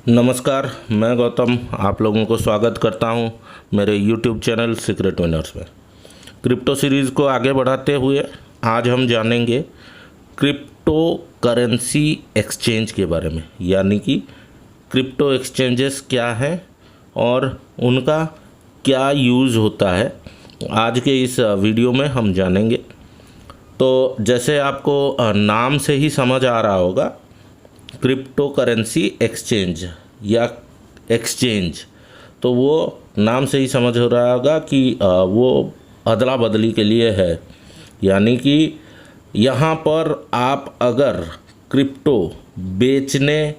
नमस्कार, मैं गौतम आप लोगों को स्वागत करता हूं मेरे YouTube चैनल सीक्रेट विनर्स में। क्रिप्टो सीरीज़ को आगे बढ़ाते हुए आज हम जानेंगे क्रिप्टो करेंसी एक्सचेंज के बारे में, यानी कि क्रिप्टो एक्सचेंजेस क्या हैं और उनका क्या यूज़ होता है। आज के इस वीडियो में हम जानेंगे। तो जैसे आपको नाम से ही समझ आ रहा होगा, क्रिप्टो करेंसी एक्सचेंज या एक्सचेंज, तो वो नाम से ही समझ हो रहा होगा कि वो अदला बदली के लिए है। यानी कि यहाँ पर आप अगर क्रिप्टो बेचने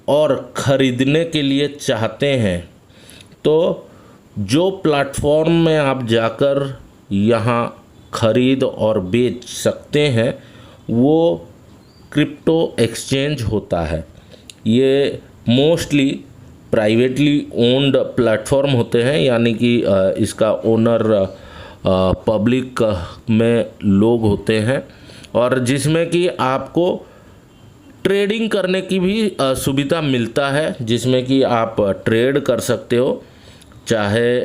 और ख़रीदने के लिए चाहते हैं तो जो प्लेटफॉर्म में आप जाकर यहाँ ख़रीद और बेच सकते हैं वो क्रिप्टो एक्सचेंज होता है। ये मोस्टली प्राइवेटली ओन्ड प्लेटफॉर्म होते हैं, यानी कि इसका ओनर पब्लिक में लोग होते हैं और जिसमें कि आपको ट्रेडिंग करने की भी सुविधा मिलता है, जिसमें कि आप ट्रेड कर सकते हो, चाहे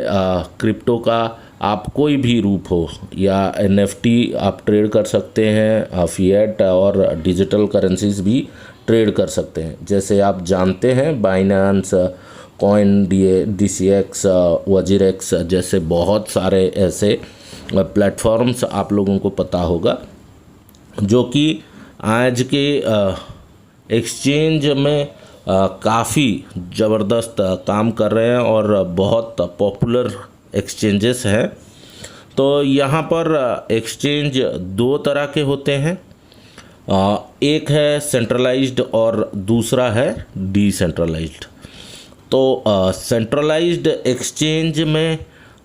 क्रिप्टो का आप कोई भी रूप हो या NFT आप ट्रेड कर सकते हैं, फिएट और डिजिटल करेंसीज भी ट्रेड कर सकते हैं। जैसे आप जानते हैं बाइनेंस, कॉइन DCX, वजीरेक्स जैसे बहुत सारे ऐसे प्लेटफॉर्म्स आप लोगों को पता होगा जो कि आज के एक्सचेंज में काफ़ी ज़बरदस्त काम कर रहे हैं और बहुत पॉपुलर एक्सचेंजेस हैं। तो यहाँ पर एक्सचेंज दो तरह के होते हैं, एक है सेंट्रलाइज्ड और दूसरा है डिसेंट्रलाइज्ड। तो सेंट्रलाइज्ड एक्सचेंज में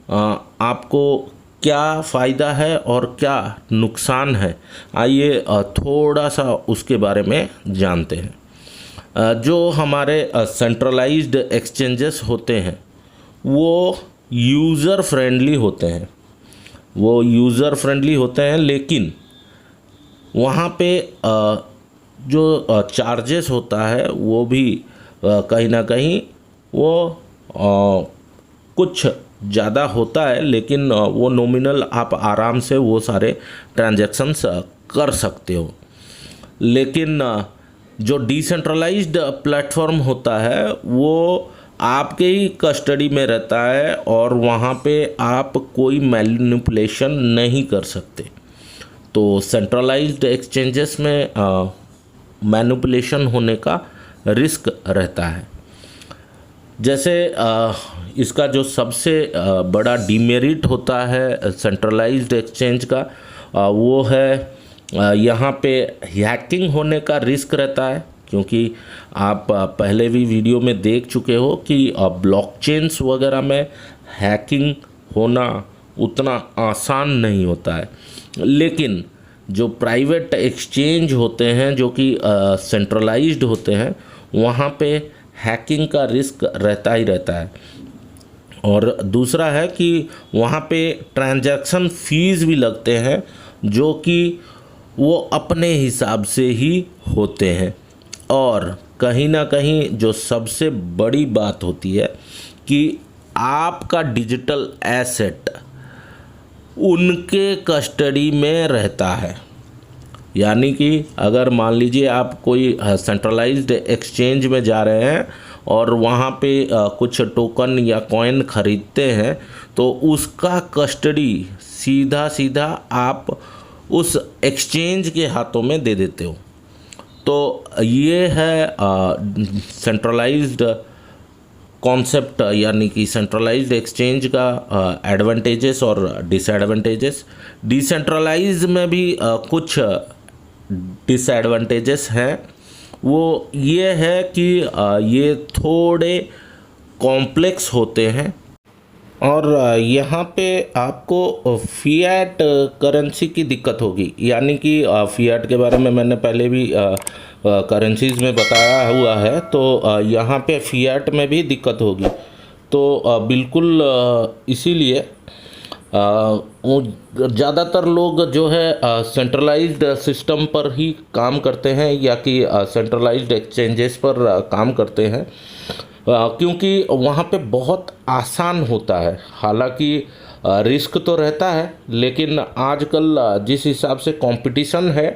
आपको क्या फ़ायदा है और क्या नुकसान है, आइए थोड़ा सा उसके बारे में जानते हैं। जो हमारे सेंट्रलाइज्ड एक्सचेंजेस होते हैं वो यूज़र फ्रेंडली होते हैं, लेकिन वहाँ पे जो चार्जेस होता है वो भी कहीं ना कहीं वो कुछ ज़्यादा होता है, लेकिन वो नॉमिनल आप आराम से वो सारे ट्रांजैक्शंस कर सकते हो। लेकिन जो डिसेंट्रलाइज्ड प्लेटफॉर्म होता है वो आपके ही कस्टडी में रहता है और वहाँ पे आप कोई मैनिपुलेशन नहीं कर सकते। तो सेंट्रलाइज्ड एक्सचेंजेस में मैनिपुलेशन होने का रिस्क रहता है। जैसे इसका जो सबसे बड़ा डिमेरिट होता है सेंट्रलाइज्ड एक्सचेंज का, वो है यहाँ पे हैकिंग होने का रिस्क रहता है, क्योंकि आप पहले भी वीडियो में देख चुके हो कि ब्लॉकचेन्स वगैरह में हैकिंग होना उतना आसान नहीं होता है। लेकिन जो प्राइवेट एक्सचेंज होते हैं जो कि सेंट्रलाइज्ड होते हैं, वहाँ पे हैकिंग का रिस्क रहता ही रहता है। और दूसरा है कि वहाँ पे ट्रांजैक्शन फ़ीस भी लगते हैं जो कि वो अपने हिसाब से ही होते हैं। और कहीं ना कहीं जो सबसे बड़ी बात होती है कि आपका डिजिटल एसेट उनके कस्टडी में रहता है। यानी कि अगर मान लीजिए आप कोई सेंट्रलाइज्ड एक्सचेंज में जा रहे हैं और वहाँ पे कुछ टोकन या कॉइन ख़रीदते हैं तो उसका कस्टडी सीधा आप उस एक्सचेंज के हाथों में दे देते हो। तो ये है सेंट्रलाइज्ड कॉन्सेप्ट, यानी कि सेंट्रलाइज्ड एक्सचेंज का एडवांटेजेस और डिसएडवांटेजेस। डिसेंट्रलाइज में भी कुछ डिसएडवांटेजेस हैं। वो ये है कि ये थोड़े कॉम्प्लेक्स होते हैं और यहाँ पे आपको फिएट करेंसी की दिक्कत होगी। यानी कि फिएट के बारे में मैंने पहले भी करेंसीज़ में बताया हुआ है, तो यहाँ पे फिएट में भी दिक्कत होगी। तो बिल्कुल इसीलिए ज़्यादातर लोग जो है सेंट्रलाइज्ड सिस्टम पर ही काम करते हैं या कि सेंट्रलाइज्ड एक्सचेंजेस पर काम करते हैं, क्योंकि वहाँ पे बहुत आसान होता है। हालांकि रिस्क तो रहता है, लेकिन आजकल जिस हिसाब से कंपटीशन है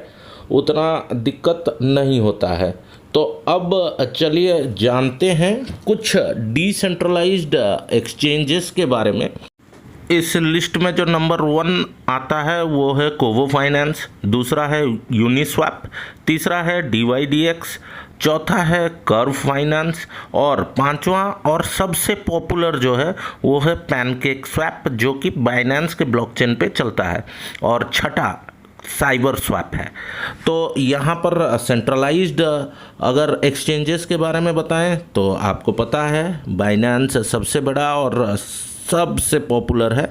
उतना दिक्कत नहीं होता है। तो अब चलिए जानते हैं कुछ डिसेंट्रलाइज्ड एक्सचेंजेस के बारे में। इस लिस्ट में जो नंबर 1 आता है वो है कोवो फाइनेंस, दूसरा है यूनिस्वैप, तीसरा है DYDX, चौथा है कर्व फाइनेंस और पांचवा और सबसे पॉपुलर जो है वो है पैनकेक स्वैप, जो कि बाइनेंस के ब्लॉकचेन पे चलता है, और छठा साइबर स्वैप है। तो यहाँ पर सेंट्रलाइज्ड अगर एक्सचेंजेस के बारे में बताएं तो आपको पता है बाइनेंस सबसे बड़ा और सबसे पॉपुलर है,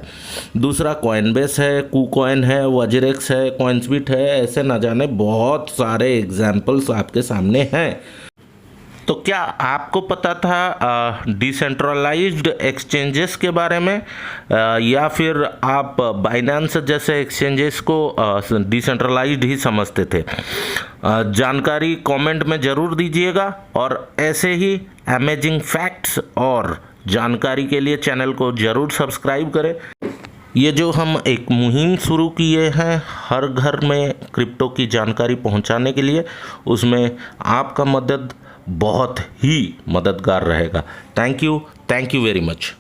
दूसरा कॉइनबेस है, कूकॉइन है, वजरेक्स है, कॉइन्सबिट है, ऐसे ना जाने बहुत सारे एग्जाम्पल्स आपके सामने हैं। तो क्या आपको पता था डिसेंट्रलाइज्ड एक्सचेंजेस के बारे में, या फिर आप बाइनेंस जैसे एक्सचेंजेस को डिसेंट्रलाइज्ड ही समझते थे? जानकारी कमेंट में ज़रूर दीजिएगा, और ऐसे ही अमेजिंग फैक्ट्स और जानकारी के लिए चैनल को ज़रूर सब्सक्राइब करें। ये जो हम एक मुहिम शुरू किए हैं हर घर में क्रिप्टो की जानकारी पहुंचाने के लिए, उसमें आपका मदद बहुत ही मददगार रहेगा। Thank you very much.